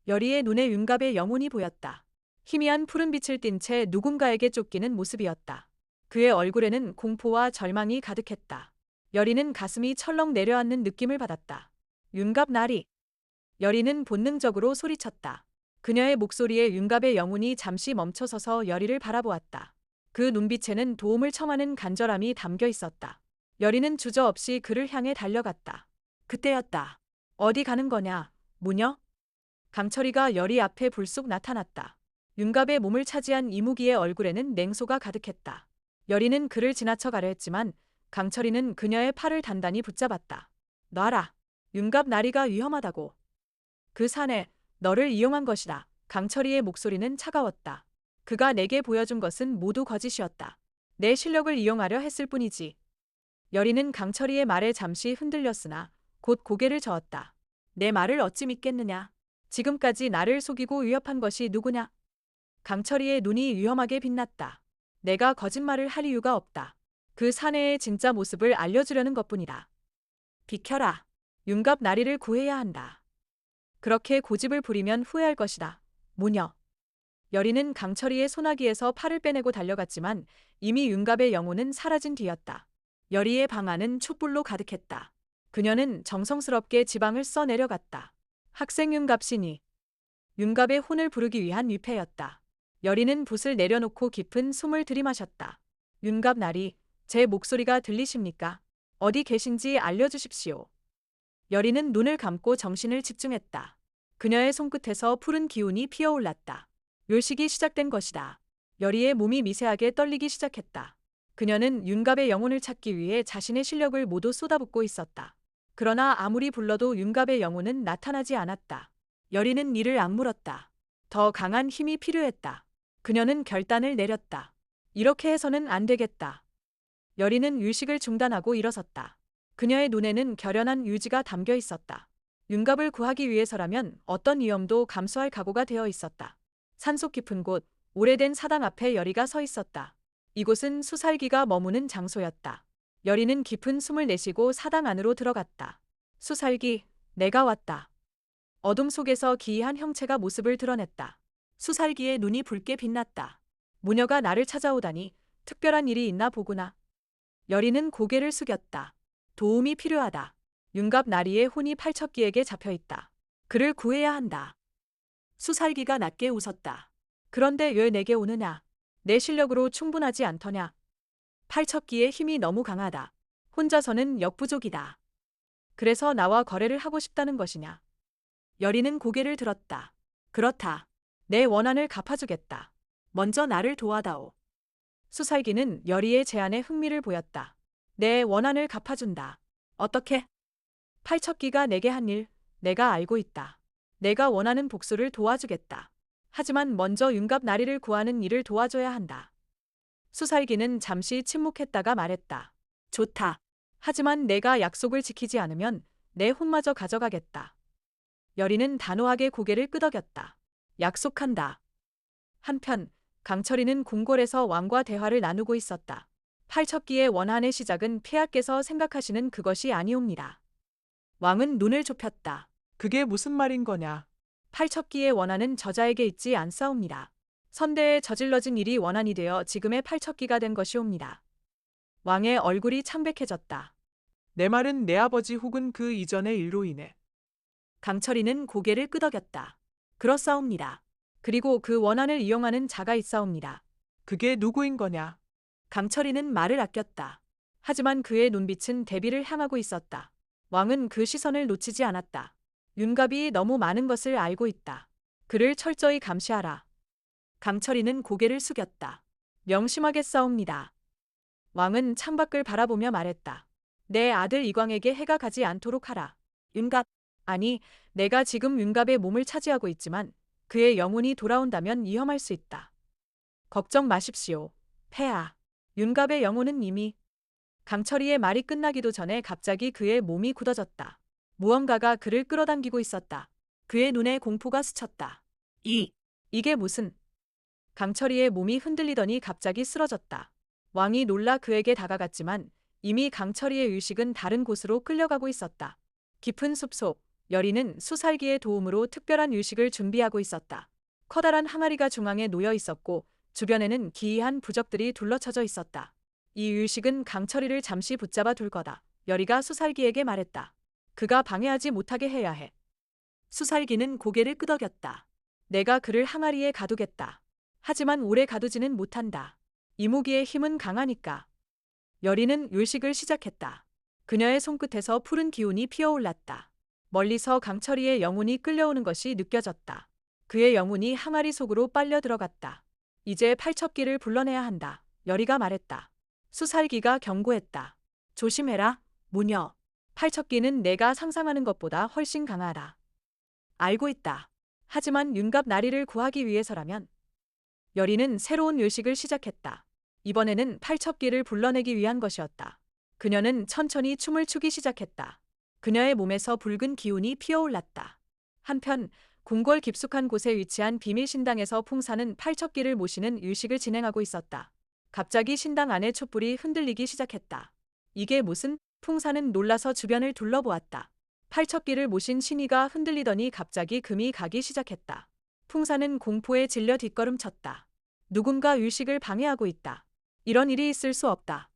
여리의 눈에 윤갑의 영혼이 보였다. 희미한 푸른 빛을 띤 채 누군가에게 쫓기는 모습이었다. 그의 얼굴에는 공포와 절망이 가득했다. 여리는 가슴이 철렁 내려앉는 느낌을 받았다. 윤갑 나리. 여리는 본능적으로 소리쳤다. 그녀의 목소리에 윤갑의 영혼이 잠시 멈춰서서 여리를 바라보았다. 그 눈빛에는 도움을 청하는 간절함이 담겨 있었다. 여리는 주저없이 그를 향해 달려갔다. 그때였다. 어디 가는 거냐, 무녀? 강철이가 여리 앞에 불쑥 나타났다. 윤갑의 몸을 차지한 이무기의 얼굴에는 냉소가 가득했다. 여리는 그를 지나쳐 가려 했지만 강철이는 그녀의 팔을 단단히 붙잡았다. 놔라. 윤갑 나리가 위험하다고. 그 사내, 너를 이용한 것이다. 강철이의 목소리는 차가웠다. 그가 내게 보여준 것은 모두 거짓이었다. 내 실력을 이용하려 했을 뿐이지. 여리는 강철이의 말에 잠시 흔들렸으나 곧 고개를 저었다. 내 말을 어찌 믿겠느냐. 지금까지 나를 속이고 위협한 것이 누구냐? 강철이의 눈이 위험하게 빛났다. 내가 거짓말을 할 이유가 없다. 그 사내의 진짜 모습을 알려주려는 것뿐이다. 비켜라. 윤갑 나리를 구해야 한다. 그렇게 고집을 부리면 후회할 것이다. 무녀. 여리는 강철이의 소나기에서 팔을 빼내고 달려갔지만 이미 윤갑의 영혼은 사라진 뒤였다. 여리의 방 안은 촛불로 가득했다. 그녀는 정성스럽게 지방을 써 내려갔다. 학생 윤갑씨니. 윤갑의 혼을 부르기 위한 위패였다. 여리는 붓을 내려놓고 깊은 숨을 들이마셨다. 윤갑 나리, 제 목소리가 들리십니까? 어디 계신지 알려주십시오. 여리는 눈을 감고 정신을 집중했다. 그녀의 손끝에서 푸른 기운이 피어올랐다. 묘식이 시작된 것이다. 여리의 몸이 미세하게 떨리기 시작했다. 그녀는 윤갑의 영혼을 찾기 위해 자신의 실력을 모두 쏟아붓고 있었다. 그러나 아무리 불러도 윤갑의 영혼은 나타나지 않았다. 여리는 이를 악물었다. 더 강한 힘이 필요했다. 그녀는 결단을 내렸다. 이렇게 해서는 안 되겠다. 여리는 의식을 중단하고 일어섰다. 그녀의 눈에는 결연한 유지가 담겨 있었다. 윤갑을 구하기 위해서라면 어떤 위험도 감수할 각오가 되어 있었다. 산속 깊은 곳, 오래된 사당 앞에 여리가 서 있었다. 이곳은 수살기가 머무는 장소였다. 여리는 깊은 숨을 내쉬고 사당 안으로 들어갔다. 수살기, 내가 왔다. 어둠 속에서 기이한 형체가 모습을 드러냈다. 수살기의 눈이 붉게 빛났다. 무녀가 나를 찾아오다니 특별한 일이 있나 보구나. 여리는 고개를 숙였다. 도움이 필요하다. 윤갑 나리의 혼이 팔척기에게 잡혀있다. 그를 구해야 한다. 수살기가 낮게 웃었다. 그런데 왜 내게 오느냐? 내 실력으로 충분하지 않더냐? 팔척기의 힘이 너무 강하다. 혼자서는 역부족이다. 그래서 나와 거래를 하고 싶다는 것이냐? 여리는 고개를 들었다. 그렇다. 내 원한을 갚아주겠다. 먼저 나를 도와다오. 수살기는 여리의 제안에 흥미를 보였다. 내 원한을 갚아준다. 어떻게? 팔척기가 내게 한 일, 내가 알고 있다. 내가 원하는 복수를 도와주겠다. 하지만 먼저 윤갑 나리를 구하는 일을 도와줘야 한다. 수살기는 잠시 침묵했다가 말했다. 좋다. 하지만 내가 약속을 지키지 않으면 내 혼마저 가져가겠다. 여리는 단호하게 고개를 끄덕였다. 약속한다. 한편 강철이는 궁궐에서 왕과 대화를 나누고 있었다. 팔척기의 원한의 시작은 폐하께서 생각하시는 그것이 아니옵니다. 왕은 눈을 좁혔다. 그게 무슨 말인 거냐? 팔척기의 원한은 저자에게 있지 않사옵니다. 선대에 저질러진 일이 원한이 되어 지금의 팔척기가 된 것이옵니다. 왕의 얼굴이 창백해졌다. 내 말은 내 아버지 혹은 그 이전의 일로 인해. 강철이는 고개를 끄덕였다. 그렇사옵니다. 그리고 그 원한을 이용하는 자가 있사옵니다. 그게 누구인 거냐? 강철이는 말을 아꼈다. 하지만 그의 눈빛은 대비를 향하고 있었다. 왕은 그 시선을 놓치지 않았다. 윤갑이 너무 많은 것을 알고 있다. 그를 철저히 감시하라. 강철이는 고개를 숙였다. 명심하게 싸웁니다. 왕은 창밖을 바라보며 말했다. 내 아들 이광에게 해가 가지 않도록 하라. 윤갑, 아니, 내가 지금 윤갑의 몸을 차지하고 있지만 그의 영혼이 돌아온다면 위험할 수 있다. 걱정 마십시오. 폐하. 윤갑의 영혼은 이미. 강철이의 말이 끝나기도 전에 갑자기 그의 몸이 굳어졌다. 무언가가 그를 끌어당기고 있었다. 그의 눈에 공포가 스쳤다. 이게 무슨. 강철이의 몸이 흔들리더니 갑자기 쓰러졌다. 왕이 놀라 그에게 다가갔지만 이미 강철이의 의식은 다른 곳으로 끌려가고 있었다. 깊은 숲속 여리는 수살기의 도움으로 특별한 유식을 준비하고 있었다. 커다란 항아리가 중앙에 놓여 있었고 주변에는 기이한 부적들이 둘러쳐져 있었다. 이 유식은 강철이를 잠시 붙잡아 둘 거다. 여리가 수살기에게 말했다. 그가 방해하지 못하게 해야 해. 수살기는 고개를 끄덕였다. 내가 그를 항아리에 가두겠다. 하지만 오래 가두지는 못한다. 이무기의 힘은 강하니까. 여리는 율식을 시작했다. 그녀의 손끝에서 푸른 기운이 피어올랐다. 멀리서 강철이의 영혼이 끌려오는 것이 느껴졌다. 그의 영혼이 항아리 속으로 빨려 들어갔다. 이제 팔척기를 불러내야 한다. 여리가 말했다. 수살기가 경고했다. 조심해라, 무녀. 팔척기는 내가 상상하는 것보다 훨씬 강하다. 알고 있다. 하지만 윤갑 나리를 구하기 위해서라면. 여리는 새로운 요식을 시작했다. 이번에는 팔척기를 불러내기 위한 것이었다. 그녀는 천천히 춤을 추기 시작했다. 그녀의 몸에서 붉은 기운이 피어올랐다. 한편 궁궐 깊숙한 곳에 위치한 비밀 신당에서 풍사는 팔척기를 모시는 유식을 진행하고 있었다. 갑자기 신당 안의 촛불이 흔들리기 시작했다. 이게 무슨? 풍사는 놀라서 주변을 둘러보았다. 팔척기를 모신 신이가 흔들리더니 갑자기 금이 가기 시작했다. 풍사는 공포에 질려 뒷걸음쳤다. 누군가 유식을 방해하고 있다. 이런 일이 있을 수 없다.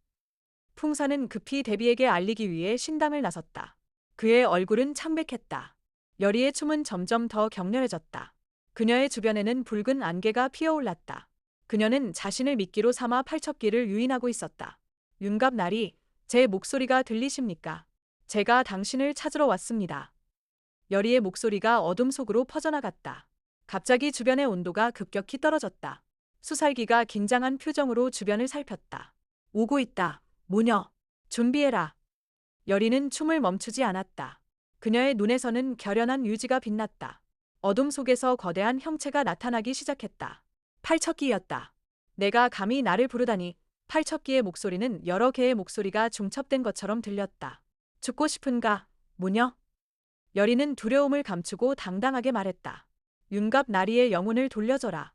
풍사는 급히 대비에게 알리기 위해 신당을 나섰다. 그의 얼굴은 창백했다. 여리의 춤은 점점 더 격렬해졌다. 그녀의 주변에는 붉은 안개가 피어올랐다. 그녀는 자신을 미끼로 삼아 팔척기를 유인하고 있었다. 윤갑 나리, 제 목소리가 들리십니까? 제가 당신을 찾으러 왔습니다. 여리의 목소리가 어둠 속으로 퍼져나갔다. 갑자기 주변의 온도가 급격히 떨어졌다. 수살기가 긴장한 표정으로 주변을 살폈다. 오고 있다. 모녀. 준비해라. 여리는 춤을 멈추지 않았다. 그녀의 눈에서는 결연한 유지가 빛났다. 어둠 속에서 거대한 형체가 나타나기 시작했다. 팔척기였다. 내가 감히 나를 부르다니. 팔척기의 목소리는 여러 개의 목소리가 중첩된 것처럼 들렸다. 죽고 싶은가, 모녀? 여리는 두려움을 감추고 당당하게 말했다. 윤갑 나리의 영혼을 돌려줘라.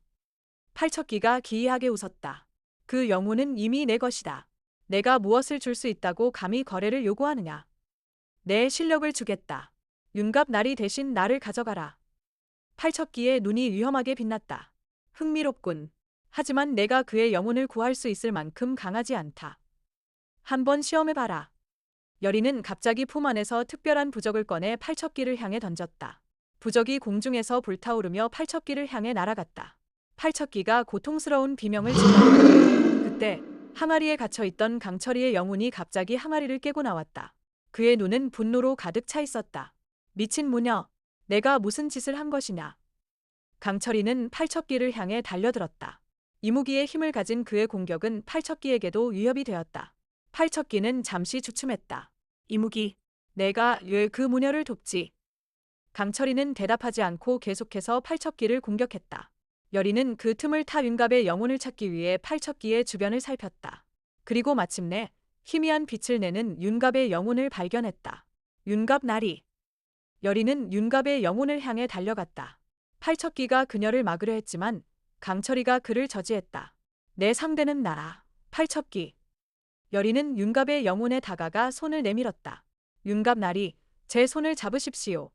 팔척기가 기이하게 웃었다. 그 영혼은 이미 내 것이다. 내가 무엇을 줄 수 있다고 감히 거래를 요구하느냐. 내 실력을 주겠다. 윤갑 나리 대신 나를 가져가라. 팔척기의 눈이 위험하게 빛났다. 흥미롭군. 하지만 내가 그의 영혼을 구할 수 있을 만큼 강하지 않다. 한번 시험해봐라. 여리는 갑자기 품 안에서 특별한 부적을 꺼내 팔척기를 향해 던졌다. 부적이 공중에서 불타오르며 팔척기를 향해 날아갔다. 팔척기가 고통스러운 비명을 질렀다. 그때 항아리에 갇혀있던 강철이의 영혼이 갑자기 항아리를 깨고 나왔다. 그의 눈은 분노로 가득 차 있었다. 미친 무녀, 내가 무슨 짓을 한 것이냐. 강철이는 팔척기를 향해 달려들었다. 이무기의 힘을 가진 그의 공격은 팔척기에게도 위협이 되었다. 팔척기는 잠시 주춤했다. 이무기, 내가 왜 그 무녀를 돕지? 강철이는 대답하지 않고 계속해서 팔척기를 공격했다. 여리는 그 틈을 타 윤갑의 영혼을 찾기 위해 팔척기의 주변을 살폈다. 그리고 마침내 희미한 빛을 내는 윤갑의 영혼을 발견했다. 윤갑 나리. 여리는 윤갑의 영혼을 향해 달려갔다. 팔척기가 그녀를 막으려 했지만 강철이가 그를 저지했다. 내 상대는 나라. 팔척기. 여리는 윤갑의 영혼에 다가가 손을 내밀었다. 윤갑 나리, 제 손을 잡으십시오.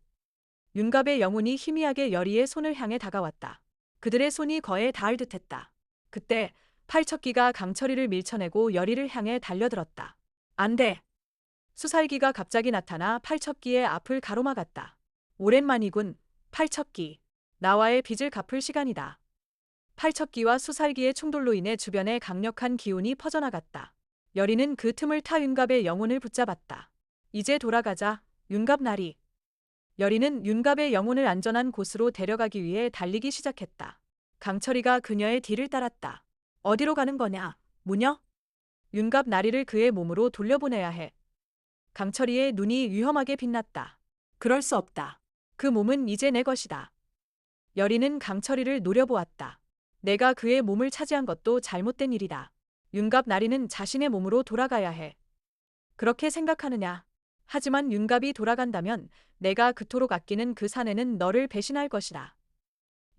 윤갑의 영혼이 희미하게 여리의 손을 향해 다가왔다. 그들의 손이 거에 닿을 듯했다. 그때 팔척기가 강철이를 밀쳐내고 여리를 향해 달려들었다. 안 돼. 수살기가 갑자기 나타나 팔척기의 앞을 가로막았다. 오랜만이군, 팔척기. 나와의 빚을 갚을 시간이다. 팔척기와 수살기의 충돌로 인해 주변에 강력한 기운이 퍼져나갔다. 여리는 그 틈을 타 윤갑의 영혼을 붙잡았다. 이제 돌아가자, 윤갑 나리. 여리는 윤갑의 영혼을 안전한 곳으로 데려가기 위해 달리기 시작했다. 강철이가 그녀의 뒤를 따랐다. 어디로 가는 거냐, 무녀? 윤갑 나리를 그의 몸으로 돌려보내야 해. 강철이의 눈이 위험하게 빛났다. 그럴 수 없다. 그 몸은 이제 내 것이다. 여리는 강철이를 노려보았다. 내가 그의 몸을 차지한 것도 잘못된 일이다. 윤갑 나리는 자신의 몸으로 돌아가야 해. 그렇게 생각하느냐? 하지만 윤갑이 돌아간다면 내가 그토록 아끼는 그 사내는 너를 배신할 것이다.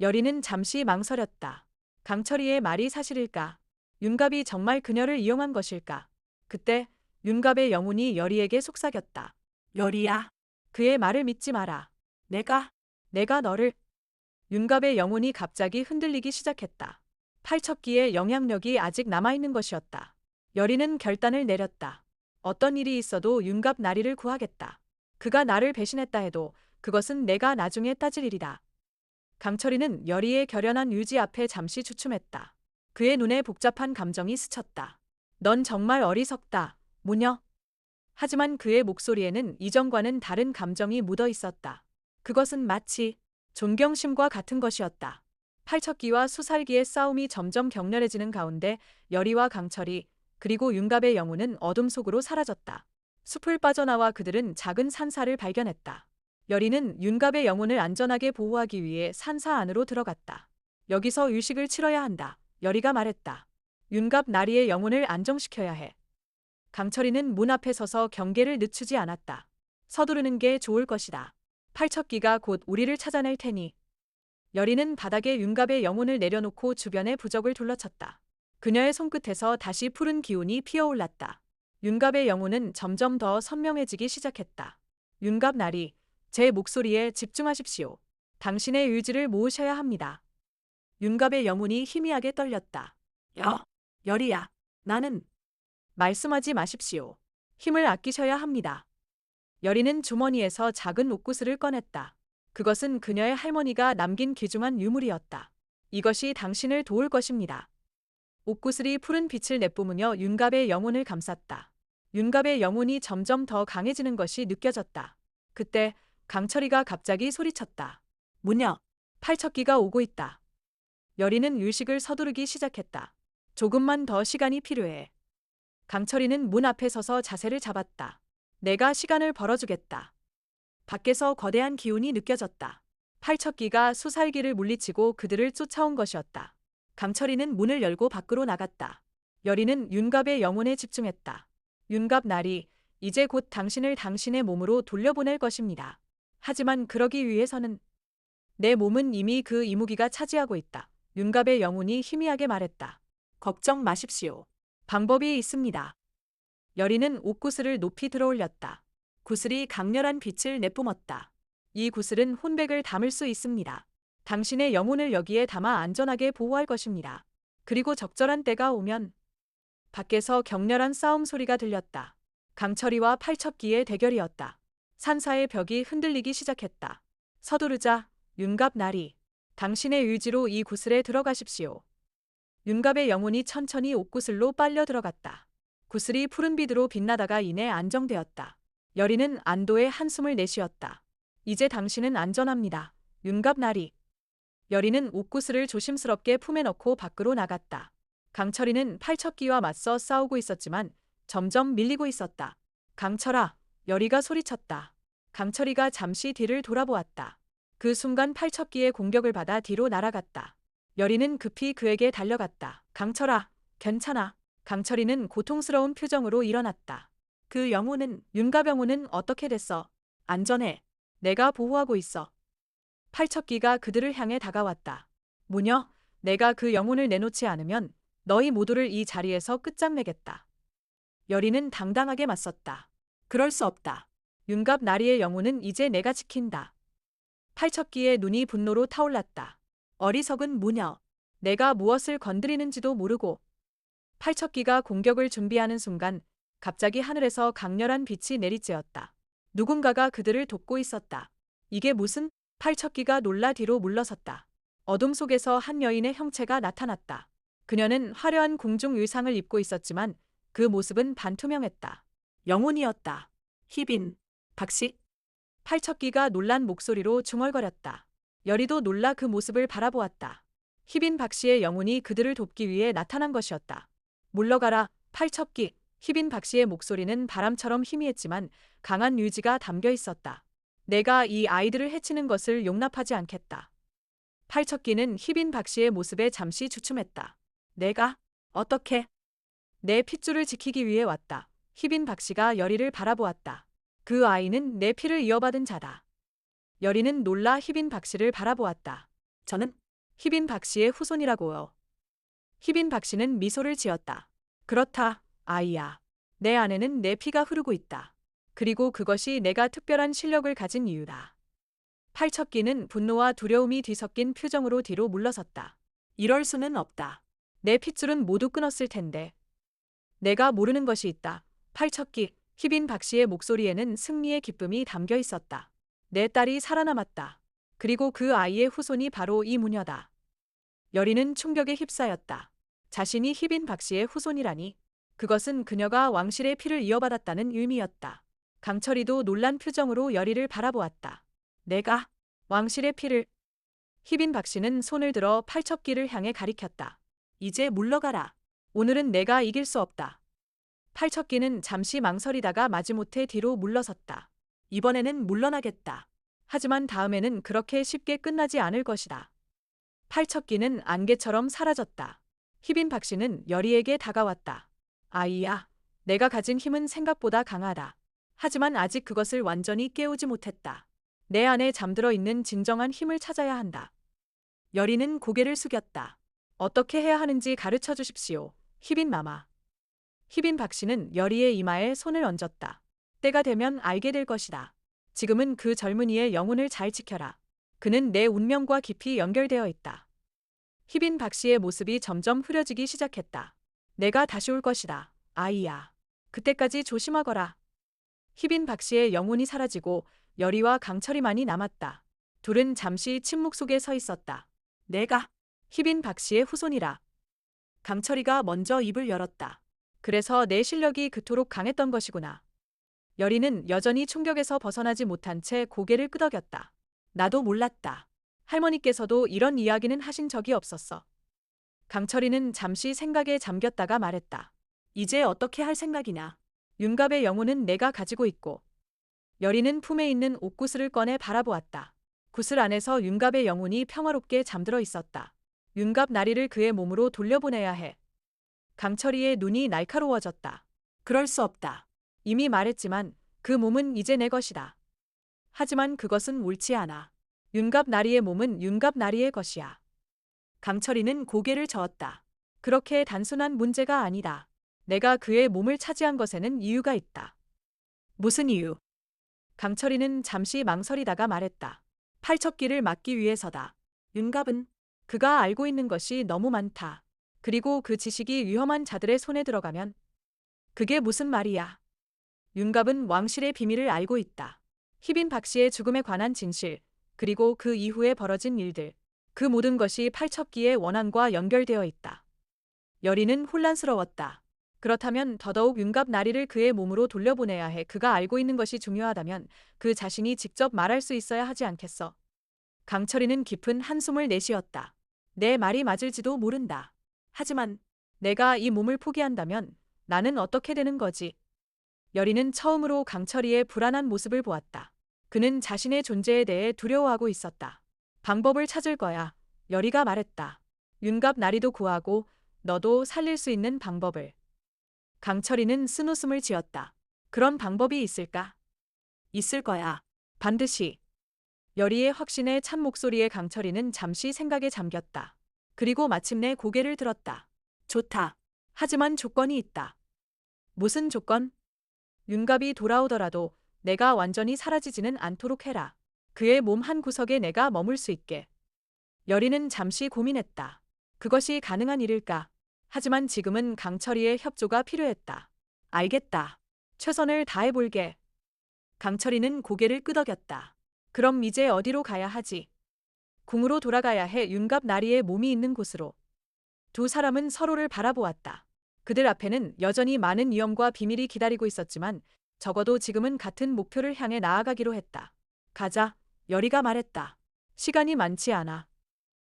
여리는 잠시 망설였다. 강철이의 말이 사실일까? 윤갑이 정말 그녀를 이용한 것일까? 그때 윤갑의 영혼이 여리에게 속삭였다. 여리야, 그의 말을 믿지 마라. 내가 너를. 윤갑의 영혼이 갑자기 흔들리기 시작했다. 팔척기의 영향력이 아직 남아있는 것이었다. 여리는 결단을 내렸다. 어떤 일이 있어도 윤갑 나리를 구하겠다. 그가 나를 배신했다 해도 그것은 내가 나중에 따질 일이다. 강철이는 여리의 결연한 의지 앞에 잠시 주춤했다. 그의 눈에 복잡한 감정이 스쳤다. 넌 정말 어리석다, 모녀. 하지만 그의 목소리에는 이전과는 다른 감정이 묻어 있었다. 그것은 마치 존경심과 같은 것이었다. 팔척기와 수살기의 싸움이 점점 격렬해지는 가운데 여리와 강철이 그리고 윤갑의 영혼은 어둠 속으로 사라졌다. 숲을 빠져나와 그들은 작은 산사를 발견했다. 여리는 윤갑의 영혼을 안전하게 보호하기 위해 산사 안으로 들어갔다. 여기서 의식을 치러야 한다. 여리가 말했다. 윤갑 나리의 영혼을 안정시켜야 해. 강철이는 문 앞에 서서 경계를 늦추지 않았다. 서두르는 게 좋을 것이다. 팔척기가 곧 우리를 찾아낼 테니. 여리는 바닥에 윤갑의 영혼을 내려놓고 주변의 부적을 둘러쳤다. 그녀의 손끝에서 다시 푸른 기운이 피어올랐다. 윤갑의 영혼은 점점 더 선명해지기 시작했다. 윤갑 나리, 제 목소리에 집중하십시오. 당신의 의지를 모으셔야 합니다. 윤갑의 영혼이 희미하게 떨렸다. 여리야, 나는. 말씀하지 마십시오. 힘을 아끼셔야 합니다. 여리는 주머니에서 작은 옥구슬을 꺼냈다. 그것은 그녀의 할머니가 남긴 귀중한 유물이었다. 이것이 당신을 도울 것입니다. 옥구슬이 푸른 빛을 내뿜으며 윤갑의 영혼을 감쌌다. 윤갑의 영혼이 점점 더 강해지는 것이 느껴졌다. 그때 강철이가 갑자기 소리쳤다. 무녀, 팔척기가 오고 있다. 여리는 의식을 서두르기 시작했다. 조금만 더 시간이 필요해. 강철이는 문 앞에 서서 자세를 잡았다. 내가 시간을 벌어주겠다. 밖에서 거대한 기운이 느껴졌다. 팔척기가 수살기를 물리치고 그들을 쫓아온 것이었다. 강철이는 문을 열고 밖으로 나갔다. 여리는 윤갑의 영혼에 집중했다. 윤갑 나리, 이제 곧 당신을 당신의 몸으로 돌려보낼 것입니다. 하지만 그러기 위해서는 내 몸은 이미 그 이무기가 차지하고 있다. 윤갑의 영혼이 희미하게 말했다. 걱정 마십시오. 방법이 있습니다. 여리는 옥구슬을 높이 들어올렸다. 구슬이 강렬한 빛을 내뿜었다. 이 구슬은 혼백을 담을 수 있습니다. 당신의 영혼을 여기에 담아 안전하게 보호할 것입니다. 그리고 적절한 때가 오면. 밖에서 격렬한 싸움 소리가 들렸다. 강철이와 팔척기의 대결이었다. 산사의 벽이 흔들리기 시작했다. 서두르자, 윤갑 나리. 당신의 의지로 이 구슬에 들어가십시오. 윤갑의 영혼이 천천히 옥구슬로 빨려 들어갔다. 구슬이 푸른빛으로 빛나다가 이내 안정되었다. 여리는 안도의 한숨을 내쉬었다. 이제 당신은 안전합니다. 윤갑 나리. 여리는 옥구슬을 조심스럽게 품에 넣고 밖으로 나갔다. 강철이는 팔척기와 맞서 싸우고 있었지만 점점 밀리고 있었다. 강철아, 여리가 소리쳤다. 강철이가 잠시 뒤를 돌아보았다. 그 순간 팔척기의 공격을 받아 뒤로 날아갔다. 여리는 급히 그에게 달려갔다. 강철아, 괜찮아. 강철이는 고통스러운 표정으로 일어났다. 그 영혼은, 윤갑 영혼은 어떻게 됐어? 안전해. 내가 보호하고 있어. 팔척기가 그들을 향해 다가왔다. 무녀, 내가 그 영혼을 내놓지 않으면 너희 모두를 이 자리에서 끝장내겠다. 여리는 당당하게 맞섰다. 그럴 수 없다. 윤갑 나리의 영혼은 이제 내가 지킨다. 팔척기의 눈이 분노로 타올랐다. 어리석은 무녀. 내가 무엇을 건드리는지도 모르고. 팔척기가 공격을 준비하는 순간 갑자기 하늘에서 강렬한 빛이 내리쬐었다. 누군가가 그들을 돕고 있었다. 이게 무슨? 팔척기가 놀라 뒤로 물러섰다. 어둠 속에서 한 여인의 형체가 나타났다. 그녀는 화려한 궁중 의상을 입고 있었지만 그 모습은 반투명했다. 영혼이었다. 희빈, 박씨. 팔척기가 놀란 목소리로 중얼거렸다. 여리도 놀라 그 모습을 바라보았다. 희빈 박씨의 영혼이 그들을 돕기 위해 나타난 것이었다. 물러가라, 팔척기. 희빈 박씨의 목소리는 바람처럼 희미했지만 강한 의지가 담겨 있었다. 내가 이 아이들을 해치는 것을 용납하지 않겠다. 팔척기는 희빈 박씨의 모습에 잠시 주춤했다. 내가? 어떻게? 내 핏줄을 지키기 위해 왔다. 희빈 박씨가 여리를 바라보았다. 그 아이는 내 피를 이어받은 자다. 여리는 놀라 희빈 박씨를 바라보았다. 저는 희빈 박씨의 후손이라고요. 희빈 박씨는 미소를 지었다. 그렇다, 아이야. 내 안에는 내 피가 흐르고 있다. 그리고 그것이 내가 특별한 실력을 가진 이유다. 팔척기는 분노와 두려움이 뒤섞인 표정으로 뒤로 물러섰다. 이럴 수는 없다. 내 핏줄은 모두 끊었을 텐데. 내가 모르는 것이 있다. 팔척기, 희빈 박씨의 목소리에는 승리의 기쁨이 담겨 있었다. 내 딸이 살아남았다. 그리고 그 아이의 후손이 바로 이 무녀다. 여리는 충격에 휩싸였다. 자신이 희빈 박씨의 후손이라니. 그것은 그녀가 왕실의 피를 이어받았다는 의미였다. 강철이도 놀란 표정으로 여리를 바라보았다. 내가 왕실의 피를. 희빈 박씨는 손을 들어 팔척기를 향해 가리켰다. 이제 물러가라. 오늘은 내가 이길 수 없다. 팔척기는 잠시 망설이다가 마지못해 뒤로 물러섰다. 이번에는 물러나겠다. 하지만 다음에는 그렇게 쉽게 끝나지 않을 것이다. 팔척기는 안개처럼 사라졌다. 희빈 박씨는 여리에게 다가왔다. 아이야, 내가 가진 힘은 생각보다 강하다. 하지만 아직 그것을 완전히 깨우지 못했다. 내 안에 잠들어 있는 진정한 힘을 찾아야 한다. 여리는 고개를 숙였다. 어떻게 해야 하는지 가르쳐 주십시오. 희빈 마마. 희빈 박씨는 여리의 이마에 손을 얹었다. 때가 되면 알게 될 것이다. 지금은 그 젊은이의 영혼을 잘 지켜라. 그는 내 운명과 깊이 연결되어 있다. 희빈 박씨의 모습이 점점 흐려지기 시작했다. 내가 다시 올 것이다. 아이야. 그때까지 조심하거라. 희빈 박씨의 영혼이 사라지고 여리와 강철이만이 남았다. 둘은 잠시 침묵 속에 서 있었다. 내가 희빈 박씨의 후손이라. 강철이가 먼저 입을 열었다. 그래서 내 실력이 그토록 강했던 것이구나. 여리는 여전히 충격에서 벗어나지 못한 채 고개를 끄덕였다. 나도 몰랐다. 할머니께서도 이런 이야기는 하신 적이 없었어. 강철이는 잠시 생각에 잠겼다가 말했다. 이제 어떻게 할 생각이냐. 윤갑의 영혼은 내가 가지고 있고. 여리는 품에 있는 옥구슬을 꺼내 바라보았다. 구슬 안에서 윤갑의 영혼이 평화롭게 잠들어 있었다. 윤갑 나리를 그의 몸으로 돌려보내야 해. 강철이의 눈이 날카로워졌다. 그럴 수 없다. 이미 말했지만 그 몸은 이제 내 것이다. 하지만 그것은 옳지 않아. 윤갑 나리의 몸은 윤갑 나리의 것이야. 강철이는 고개를 저었다. 그렇게 단순한 문제가 아니다. 내가 그의 몸을 차지한 것에는 이유가 있다. 무슨 이유? 강철이는 잠시 망설이다가 말했다. 팔척기를 막기 위해서다. 윤갑은 그가 알고 있는 것이 너무 많다. 그리고 그 지식이 위험한 자들의 손에 들어가면 그게 무슨 말이야. 윤갑은 왕실의 비밀을 알고 있다. 희빈 박씨의 죽음에 관한 진실, 그리고 그 이후에 벌어진 일들, 그 모든 것이 팔척기의 원한과 연결되어 있다. 여리는 혼란스러웠다. 그렇다면 더더욱 윤갑 나리를 그의 몸으로 돌려보내야 해. 그가 알고 있는 것이 중요하다면 그 자신이 직접 말할 수 있어야 하지 않겠어. 강철이는 깊은 한숨을 내쉬었다. 내 말이 맞을지도 모른다. 하지만 내가 이 몸을 포기한다면 나는 어떻게 되는 거지? 여리는 처음으로 강철이의 불안한 모습을 보았다. 그는 자신의 존재에 대해 두려워하고 있었다. 방법을 찾을 거야. 여리가 말했다. 윤갑 나리도 구하고 너도 살릴 수 있는 방법을. 강철이는 쓴웃음을 지었다. 그런 방법이 있을까? 있을 거야. 반드시. 여리의 확신에 찬 목소리에 강철이는 잠시 생각에 잠겼다. 그리고 마침내 고개를 들었다. 좋다. 하지만 조건이 있다. 무슨 조건? 윤갑이 돌아오더라도 내가 완전히 사라지지는 않도록 해라. 그의 몸 한 구석에 내가 머물 수 있게. 여리는 잠시 고민했다. 그것이 가능한 일일까? 하지만 지금은 강철이의 협조가 필요했다. 알겠다. 최선을 다해볼게. 강철이는 고개를 끄덕였다. 그럼 이제 어디로 가야 하지? 궁으로 돌아가야 해. 윤갑 나리의 몸이 있는 곳으로. 두 사람은 서로를 바라보았다. 그들 앞에는 여전히 많은 위험과 비밀이 기다리고 있었지만 적어도 지금은 같은 목표를 향해 나아가기로 했다. 가자. 여리가 말했다. 시간이 많지 않아.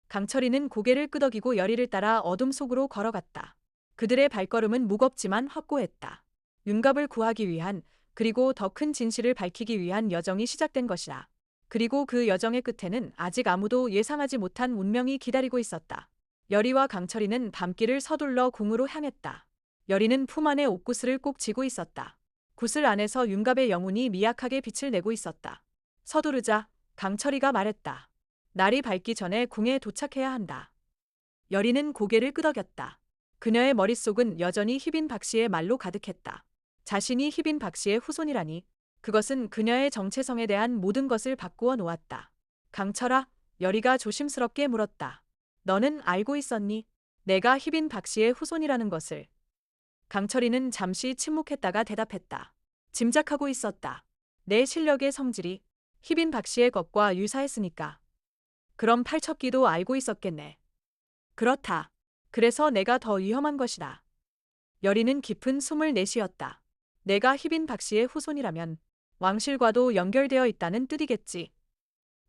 강철이는 고개를 끄덕이고 여리를 따라 어둠 속으로 걸어갔다. 그들의 발걸음은 무겁지만 확고했다. 윤갑을 구하기 위한, 그리고 더 큰 진실을 밝히기 위한 여정이 시작된 것이다. 그리고 그 여정의 끝에는 아직 아무도 예상하지 못한 운명이 기다리고 있었다. 여리와 강철이는 밤길을 서둘러 궁으로 향했다. 여리는 품 안에 옥구슬을 꼭 쥐고 있었다. 구슬 안에서 윤갑의 영혼이 미약하게 빛을 내고 있었다. 서두르자. 강철이가 말했다. 날이 밝기 전에 궁에 도착해야 한다. 여리는 고개를 끄덕였다. 그녀의 머릿속은 여전히 희빈 박씨의 말로 가득했다. 자신이 희빈 박씨의 후손이라니. 그것은 그녀의 정체성에 대한 모든 것을 바꾸어 놓았다. 강철아, 여리가 조심스럽게 물었다. 너는 알고 있었니? 내가 희빈 박 씨의 후손이라는 것을. 강철이는 잠시 침묵했다가 대답했다. 짐작하고 있었다. 내 실력의 성질이 희빈 박 씨의 것과 유사했으니까. 그럼 팔척기도 알고 있었겠네. 그렇다. 그래서 내가 더 위험한 것이다. 여리는 깊은 숨을 내쉬었다. 내가 희빈 박 씨의 후손이라면 왕실과도 연결되어 있다는 뜻이겠지.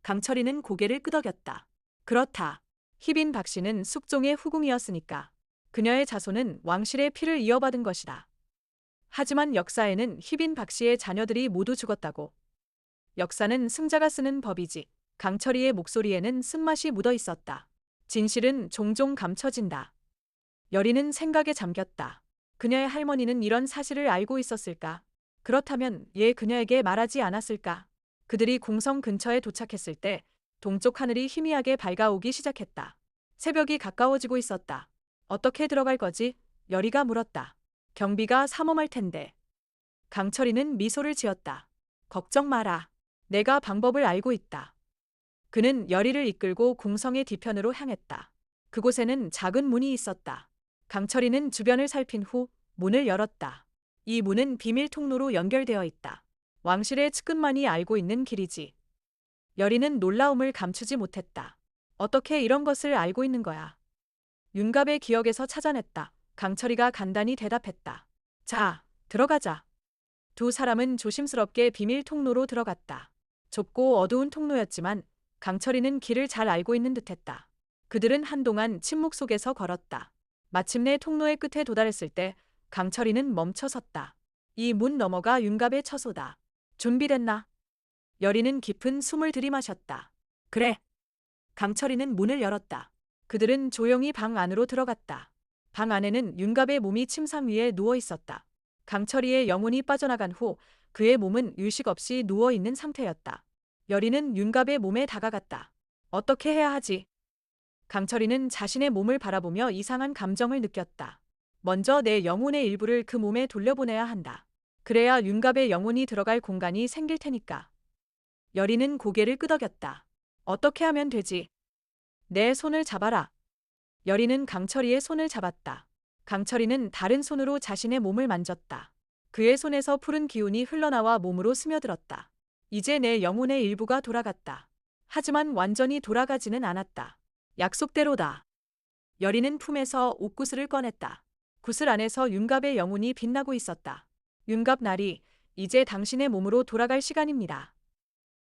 강철이는 고개를 끄덕였다. 그렇다. 희빈 박 씨는 숙종의 후궁이었으니까. 그녀의 자손은 왕실의 피를 이어받은 것이다. 하지만 역사에는 희빈 박 씨의 자녀들이 모두 죽었다고. 역사는 승자가 쓰는 법이지. 강철이의 목소리에는 쓴맛이 묻어 있었다. 진실은 종종 감춰진다. 여리는 생각에 잠겼다. 그녀의 할머니는 이런 사실을 알고 있었을까? 그렇다면 얘 그녀에게 말하지 않았을까? 그들이 궁성 근처에 도착했을 때 동쪽 하늘이 희미하게 밝아오기 시작했다. 새벽이 가까워지고 있었다. 어떻게 들어갈 거지? 여리가 물었다. 경비가 삼엄할 텐데. 강철이는 미소를 지었다. 걱정 마라. 내가 방법을 알고 있다. 그는 여리를 이끌고 궁성의 뒤편으로 향했다. 그곳에는 작은 문이 있었다. 강철이는 주변을 살핀 후 문을 열었다. 이 문은 비밀 통로로 연결되어 있다. 왕실의 측근만이 알고 있는 길이지. 여리는 놀라움을 감추지 못했다. 어떻게 이런 것을 알고 있는 거야? 윤갑의 기억에서 찾아냈다. 강철이가 간단히 대답했다. 자, 들어가자. 두 사람은 조심스럽게 비밀 통로로 들어갔다. 좁고 어두운 통로였지만 강철이는 길을 잘 알고 있는 듯했다. 그들은 한동안 침묵 속에서 걸었다. 마침내 통로의 끝에 도달했을 때 강철이는 멈춰섰다. 이 문 너머가 윤갑의 처소다. 준비됐나? 여리는 깊은 숨을 들이마셨다. 그래. 강철이는 문을 열었다. 그들은 조용히 방 안으로 들어갔다. 방 안에는 윤갑의 몸이 침상 위에 누워 있었다. 강철이의 영혼이 빠져나간 후 그의 몸은 의식 없이 누워 있는 상태였다. 여리는 윤갑의 몸에 다가갔다. 어떻게 해야 하지? 강철이는 자신의 몸을 바라보며 이상한 감정을 느꼈다. 먼저 내 영혼의 일부를 그 몸에 돌려보내야 한다. 그래야 윤갑의 영혼이 들어갈 공간이 생길 테니까. 여리는 고개를 끄덕였다. 어떻게 하면 되지? 내 손을 잡아라. 여리는 강철이의 손을 잡았다. 강철이는 다른 손으로 자신의 몸을 만졌다. 그의 손에서 푸른 기운이 흘러나와 몸으로 스며들었다. 이제 내 영혼의 일부가 돌아갔다. 하지만 완전히 돌아가지는 않았다. 약속대로다. 여리는 품에서 옥구슬을 꺼냈다. 구슬 안에서 윤갑의 영혼이 빛나고 있었다. 윤갑 나리, 이제 당신의 몸으로 돌아갈 시간입니다.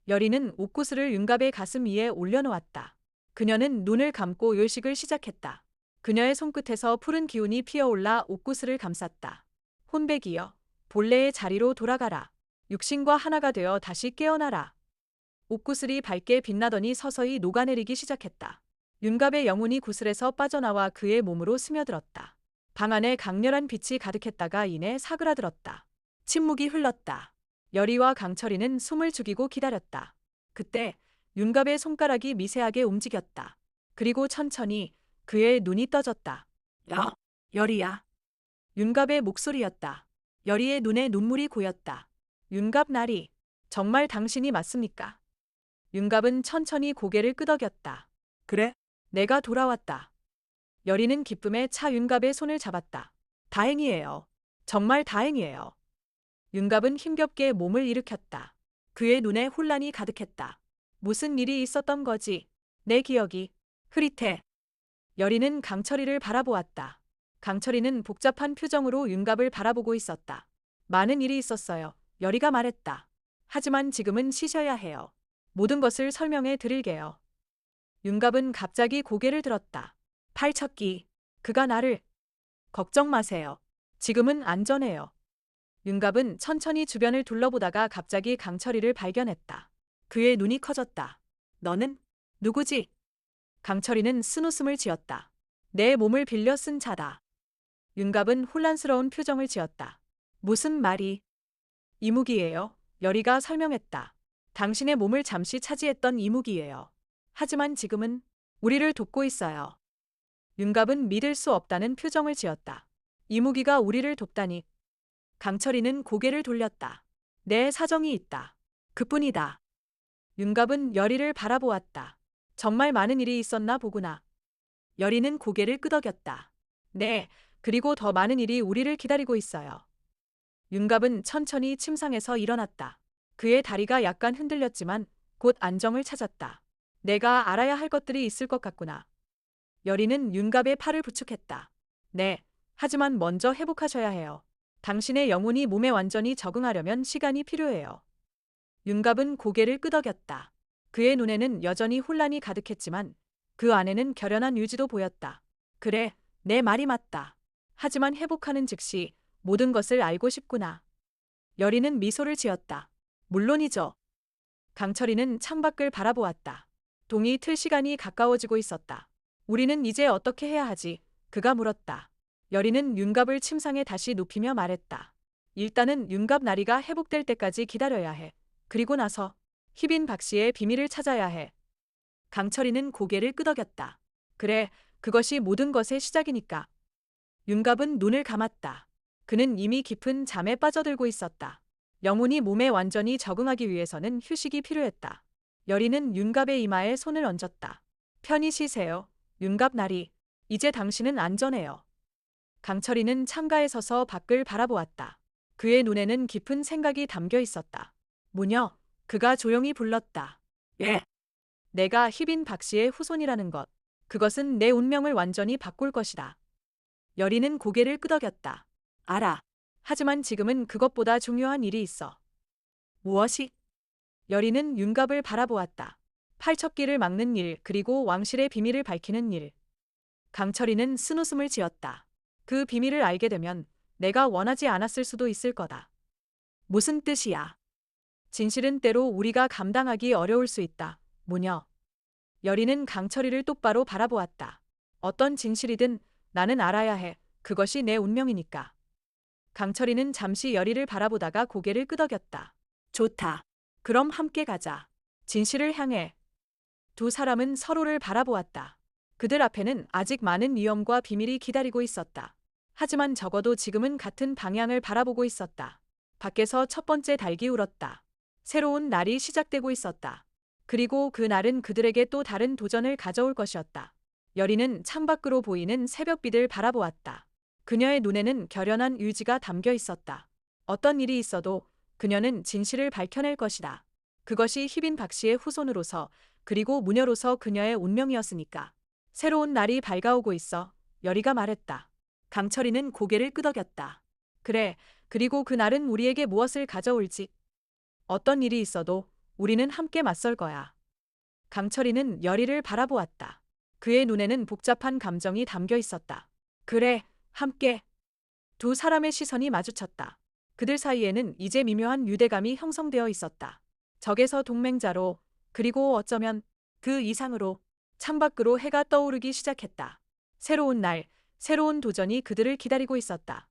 여리는 옥구슬을 윤갑의 가슴 위에 올려놓았다. 그녀는 눈을 감고 요식을 시작했다. 그녀의 손끝에서 푸른 기운이 피어올라 옥구슬을 감쌌다. 혼백이여, 본래의 자리로 돌아가라. 육신과 하나가 되어 다시 깨어나라. 옥구슬이 밝게 빛나더니 서서히 녹아내리기 시작했다. 윤갑의 영혼이 구슬에서 빠져나와 그의 몸으로 스며들었다. 방 안에 강렬한 빛이 가득했다가 이내 사그라들었다. 침묵이 흘렀다. 여리와 강철이는 숨을 죽이고 기다렸다. 그때 윤갑의 손가락이 미세하게 움직였다. 그리고 천천히 그의 눈이 떠졌다. 야, 여리야. 윤갑의 목소리였다. 여리의 눈에 눈물이 고였다. 윤갑 나리, 정말 당신이 맞습니까? 윤갑은 천천히 고개를 끄덕였다. 그래? 내가 돌아왔다. 여리는 기쁨에 차 윤갑의 손을 잡았다. 다행이에요. 정말 다행이에요. 윤갑은 힘겹게 몸을 일으켰다. 그의 눈에 혼란이 가득했다. 무슨 일이 있었던 거지? 내 기억이 흐릿해. 여리는 강철이를 바라보았다. 강철이는 복잡한 표정으로 윤갑을 바라보고 있었다. 많은 일이 있었어요. 여리가 말했다. 하지만 지금은 쉬셔야 해요. 모든 것을 설명해 드릴게요. 윤갑은 갑자기 고개를 들었다. 팔척기, 그가 나를... 걱정 마세요. 지금은 안전해요. 윤갑은 천천히 주변을 둘러보다가 갑자기 강철이를 발견했다. 그의 눈이 커졌다. 너는 누구지? 강철이는 쓴웃음을 지었다. 내 몸을 빌려 쓴 자다. 윤갑은 혼란스러운 표정을 지었다. 무슨 말이? 이무기예요. 여리가 설명했다. 당신의 몸을 잠시 차지했던 이무기예요. 하지만 지금은 우리를 돕고 있어요. 윤갑은 믿을 수 없다는 표정을 지었다. 이무기가 우리를 돕다니. 강철이는 고개를 돌렸다. 내 사정이 있다. 그뿐이다. 윤갑은 여리를 바라보았다. 정말 많은 일이 있었나 보구나. 여리는 고개를 끄덕였다. 네, 그리고 더 많은 일이 우리를 기다리고 있어요. 윤갑은 천천히 침상에서 일어났다. 그의 다리가 약간 흔들렸지만 곧 안정을 찾았다. 내가 알아야 할 것들이 있을 것 같구나. 여리는 윤갑의 팔을 부축했다. 네, 하지만 먼저 회복하셔야 해요. 당신의 영혼이 몸에 완전히 적응하려면 시간이 필요해요. 윤갑은 고개를 끄덕였다. 그의 눈에는 여전히 혼란이 가득했지만 그 안에는 결연한 유지도 보였다. 그래, 내 말이 맞다. 하지만 회복하는 즉시 모든 것을 알고 싶구나. 여리는 미소를 지었다. 물론이죠. 강철이는 창밖을 바라보았다. 동이 틀 시간이 가까워지고 있었다. 우리는 이제 어떻게 해야 하지? 그가 물었다. 여리는 윤갑을 침상에 다시 눕히며 말했다. 일단은 윤갑 나리가 회복될 때까지 기다려야 해. 그리고 나서 희빈 박 씨의 비밀을 찾아야 해. 강철이는 고개를 끄덕였다. 그래, 그것이 모든 것의 시작이니까. 윤갑은 눈을 감았다. 그는 이미 깊은 잠에 빠져들고 있었다. 영혼이 몸에 완전히 적응하기 위해서는 휴식이 필요했다. 여리는 윤갑의 이마에 손을 얹었다. 편히 쉬세요. 윤갑 나리. 이제 당신은 안전해요. 강철이는 창가에 서서 밖을 바라보았다. 그의 눈에는 깊은 생각이 담겨 있었다. 무녀, 그가 조용히 불렀다. 예. 내가 희빈 박 씨의 후손이라는 것. 그것은 내 운명을 완전히 바꿀 것이다. 여리는 고개를 끄덕였다. 알아. 하지만 지금은 그것보다 중요한 일이 있어. 무엇이? 여리는 윤갑을 바라보았다. 팔척기를 막는 일, 그리고 왕실의 비밀을 밝히는 일. 강철이는 쓴웃음을 지었다. 그 비밀을 알게 되면 내가 원하지 않았을 수도 있을 거다. 무슨 뜻이야? 진실은 때로 우리가 감당하기 어려울 수 있다. 무녀. 여리는 강철이를 똑바로 바라보았다. 어떤 진실이든 나는 알아야 해. 그것이 내 운명이니까. 강철이는 잠시 여리를 바라보다가 고개를 끄덕였다. 좋다. 그럼 함께 가자. 진실을 향해. 두 사람은 서로를 바라보았다. 그들 앞에는 아직 많은 위험과 비밀이 기다리고 있었다. 하지만 적어도 지금은 같은 방향을 바라보고 있었다. 밖에서 첫 번째 닭이 울었다. 새로운 날이 시작되고 있었다. 그리고 그 날은 그들에게 또 다른 도전을 가져올 것이었다. 여리는 창밖으로 보이는 새벽빛을 바라보았다. 그녀의 눈에는 결연한 의지가 담겨 있었다. 어떤 일이 있어도 그녀는 진실을 밝혀낼 것이다. 그것이 희빈 박 씨의 후손으로서 그리고 무녀로서 그녀의 운명이었으니까. 새로운 날이 밝아오고 있어. 여리가 말했다. 강철이는 고개를 끄덕였다. 그래, 그리고 그 날은 우리에게 무엇을 가져올지. 어떤 일이 있어도 우리는 함께 맞설 거야. 강철이는 여리를 바라보았다. 그의 눈에는 복잡한 감정이 담겨 있었다. 그래, 함께. 두 사람의 시선이 마주쳤다. 그들 사이에는 이제 미묘한 유대감이 형성되어 있었다. 적에서 동맹자로, 그리고 어쩌면 그 이상으로 창밖으로 해가 떠오르기 시작했다. 새로운 날, 새로운 도전이 그들을 기다리고 있었다.